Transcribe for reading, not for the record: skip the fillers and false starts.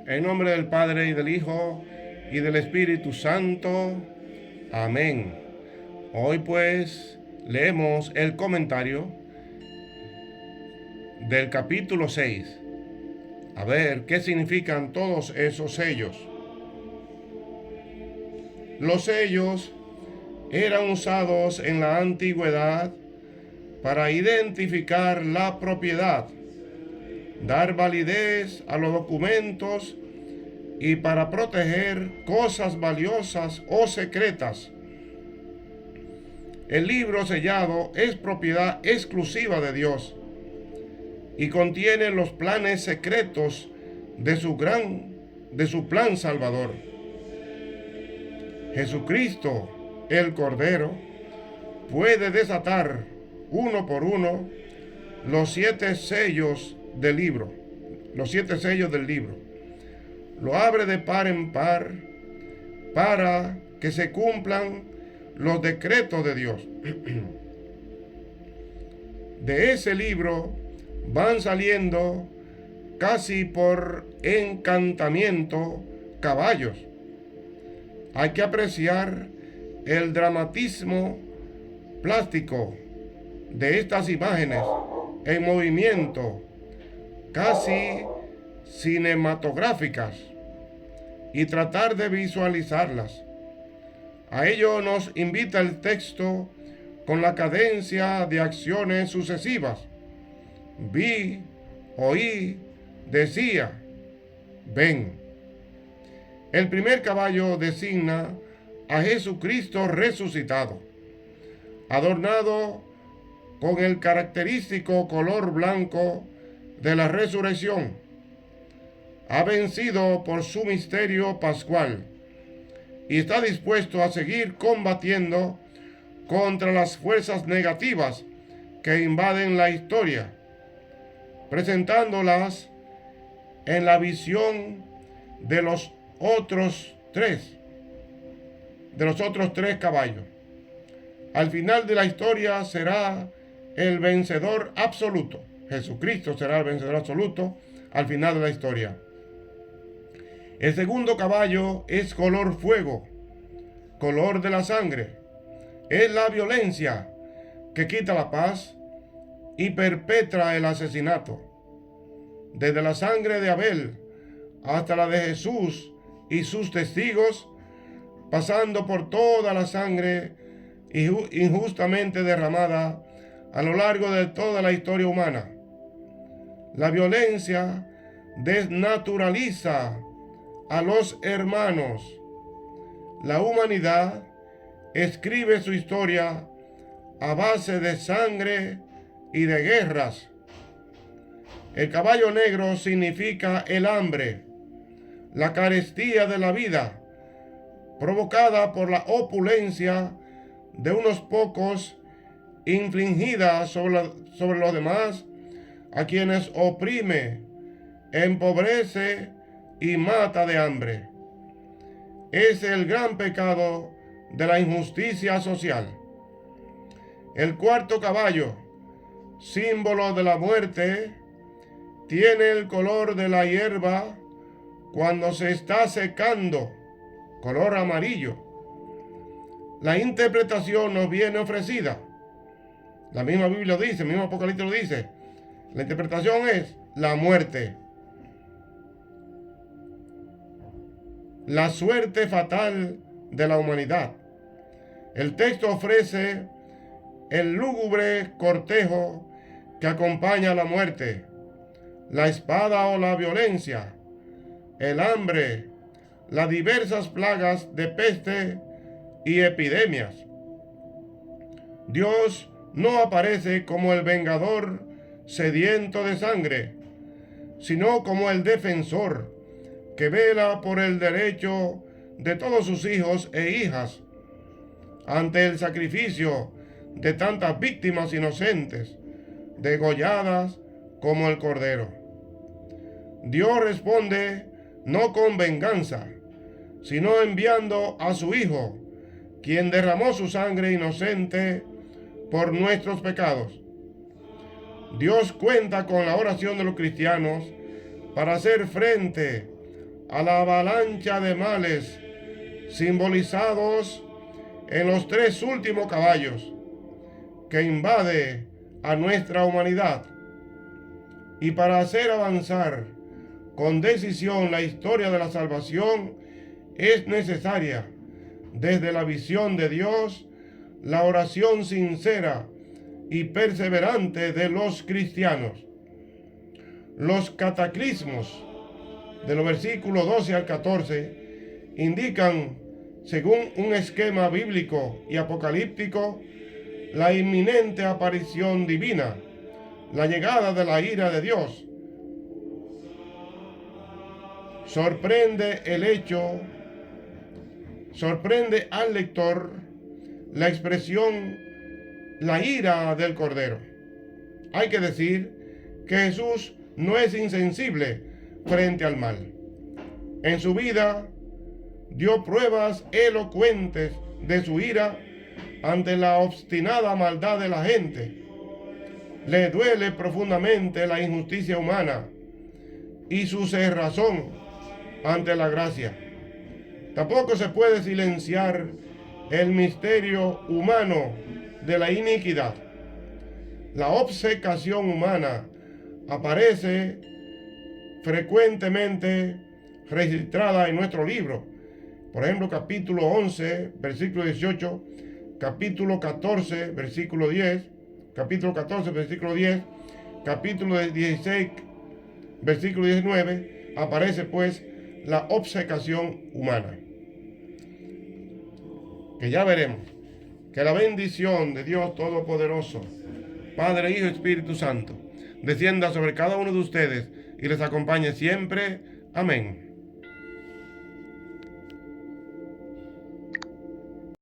En nombre del Padre y del Hijo y del Espíritu Santo. Amén. Hoy pues leemos el comentario del capítulo 6. A ver, ¿qué significan todos esos sellos? Los sellos eran usados en la antigüedad para identificar la propiedad, dar validez a los documentos y para proteger cosas valiosas o secretas. El libro sellado es propiedad exclusiva de Dios y contiene los planes secretos de su plan salvador. Jesucristo, el Cordero, puede desatar uno por uno los 7 sellos del libro. Los 7 sellos del libro. Lo abre de par en par para que se cumplan los decretos de Dios. De ese libro van saliendo casi por encantamiento caballos. Hay que apreciar el dramatismo plástico de estas imágenes en movimiento, casi cinematográficas, y tratar de visualizarlas. A ello nos invita el texto con la cadencia de acciones sucesivas. Vi, oí, decía, ven. El primer caballo designa a Jesucristo resucitado, adornado con el característico color blanco de la resurrección. Ha vencido por su misterio pascual y está dispuesto a seguir combatiendo contra las fuerzas negativas que invaden la historia, presentándolas en la visión de los otros tres caballos. Al final de la historia será el vencedor absoluto. Jesucristo será el vencedor absoluto al final de la historia. El segundo caballo es color fuego, color de la sangre. Es la violencia que quita la paz y perpetra el asesinato. Desde la sangre de Abel hasta la de Jesús y sus testigos, pasando por toda la sangre injustamente derramada a lo largo de toda la historia humana. La violencia desnaturaliza a los hermanos. La humanidad escribe su historia a base de sangre y de guerras. El caballo negro significa el hambre, la carestía de la vida, provocada por la opulencia de unos pocos, infligida sobre los demás, a quienes oprime, empobrece y mata de hambre. Es el gran pecado de la injusticia social. El cuarto caballo, símbolo de la muerte, tiene el color de la hierba cuando se está secando, color amarillo. La interpretación nos viene ofrecida. La misma Biblia dice, el mismo Apocalipsis lo dice. La interpretación es la muerte. La suerte fatal de la humanidad. El texto ofrece el lúgubre cortejo que acompaña a la muerte, la espada o la violencia, el hambre, las diversas plagas de peste y epidemias. Dios no aparece como el vengador sediento de sangre, sino como el defensor que vela por el derecho de todos sus hijos e hijas ante el sacrificio de tantas víctimas inocentes, degolladas como el cordero. Dios responde no con venganza, sino enviando a su Hijo, quien derramó su sangre inocente por nuestros pecados. Dios cuenta con la oración de los cristianos para hacer frente a la avalancha de males simbolizados en los 3 últimos caballos que invade a nuestra humanidad. Y para hacer avanzar con decisión la historia de la salvación es necesaria, desde la visión de Dios, la oración sincera y perseverante de los cristianos. Los cataclismos de los versículos 12 al 14 indican, según un esquema bíblico y apocalíptico, la inminente aparición divina, la llegada de la ira de Dios. Sorprende al lector la expresión la ira del Cordero. Hay que decir que Jesús no es insensible frente al mal. En su vida dio pruebas elocuentes de su ira ante la obstinada maldad de la gente. Le duele profundamente la injusticia humana y su cerrazón ante la gracia. Tampoco se puede silenciar el misterio humano de la iniquidad. La obcecación humana aparece frecuentemente registrada en nuestro libro. Por ejemplo, capítulo 11, versículo 18, capítulo 14, versículo 10, capítulo 14, versículo 10, capítulo 16, versículo 19, aparece pues la obcecación humana. Que ya veremos. Que la bendición de Dios Todopoderoso, Padre, Hijo y Espíritu Santo, descienda sobre cada uno de ustedes y les acompañe siempre. Amén.